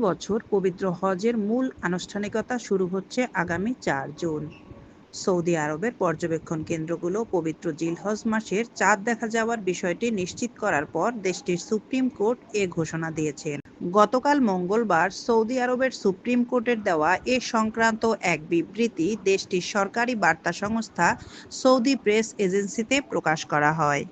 বছর পবিত্র হজের মূল আনুষ্ঠানিকতা শুরু হচ্ছে আগামী 4 জুন। সৌদি আরবের পর্যবেক্ষণ কেন্দ্রগুলো পবিত্র জিলহজ মাসের চাঁদ দেখা যাওয়ার বিষয়টি নিশ্চিত করার পর দেশটির সুপ্রিম কোর্ট এ ঘোষণা দিয়েছেন। গতকাল মঙ্গলবার সৌদি আরবের সুপ্রিম কোর্টের দেওয়া এ সংক্রান্ত এক বিবৃতি দেশটির সরকারি বার্তা সংস্থা সৌদি প্রেস এজেন্সিতে প্রকাশ করা হয়।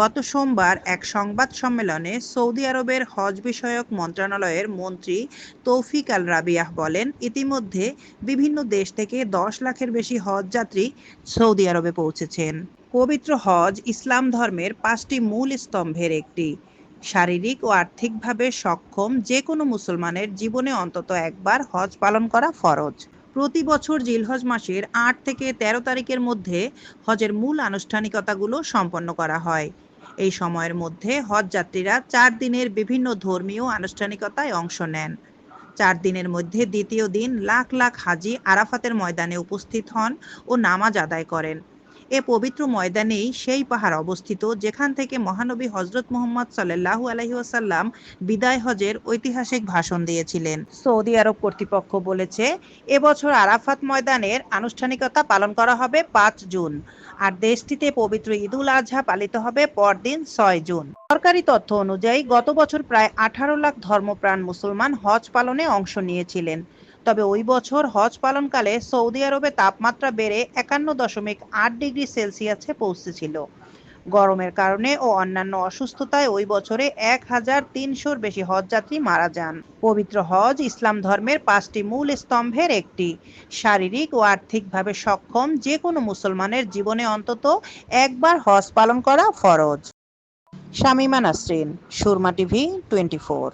গত সোমবার এক সংবাদ সম্মেলনে সৌদি আরবের হজ বিষয়ক মন্ত্রণালয়ের মন্ত্রী তৌফিক আল রাবিয়াহ বলেন, ইতিমধ্যে বিভিন্ন দেশ থেকে 10 লাখের বেশি হজ যাত্রী সৌদি আরবে পৌঁছেছেন। পবিত্র হজ ইসলাম ধর্মের 5টি মূল স্তম্ভের একটি। শারীরিক ও আর্থিকভাবে সক্ষম যে কোনো মুসলমানের জীবনে অন্তত একবার হজ পালন করা ফরজ। প্রতি বছর জিলহজ মাসের 8 থেকে 13 তারিখের মধ্যে হজের মূল আনুষ্ঠানিকতাগুলো সম্পন্ন করা হয়। এই সময়ের মধ্যে হজ যাত্রীরা 4 দিনের বিভিন্ন ধর্মীয় আনুষ্ঠানিকতায় অংশ নেন। 4 দিনের মধ্যে দ্বিতীয় দিন লাখ লাখ হাজি আরাফাতের ময়দানে উপস্থিত হন ও নামাজ আদায় করেন। এ পবিত্র ময়দানেই সেই পাহাড় অবস্থিত যেখান থেকে মহানবী হজরত মুহাম্মদ সাল্লাল্লাহু আলাইহি ওয়াসাল্লাম বিদায় হজের ঐতিহাসিক ভাষণ দিয়েছিলেন। সৌদি আরব কর্তৃপক্ষ বলেছে, এবছর আরাফাত ময়দানের আনুষ্ঠানিকতা পালন করা হবে 5 জুন, আর দেশটিতে পবিত্র ঈদুল আজহা পালিত হবে পরদিন 6 জুন। সরকারি তথ্য অনুযায়ী গত বছর প্রায় 18 লাখ ধর্মপ্রাণ মুসলমান হজ পালনে অংশ নিয়েছিলেন। তবে ওই বছর হজ পালনকালে সৌদি আরবে তাপমাত্রা বেড়ে 51.8 ডিগ্রি সেলসিয়াসে পৌঁছেছিল। গরমের কারণে ও অন্যান্য অসুস্থতায় ওই বছরে 1300-র বেশি হজযাত্রী মারা যান। পবিত্র হজ ইসলাম ধর্মের 5টি মূল স্তম্ভের একটি। শারীরিক ও আর্থিকভাবে সক্ষম যে কোনো মুসলমানের জীবনে অন্তত একবার হজ পালন করা ফরজ। শামীমা নাসরিন, সুরমা টিভি 24।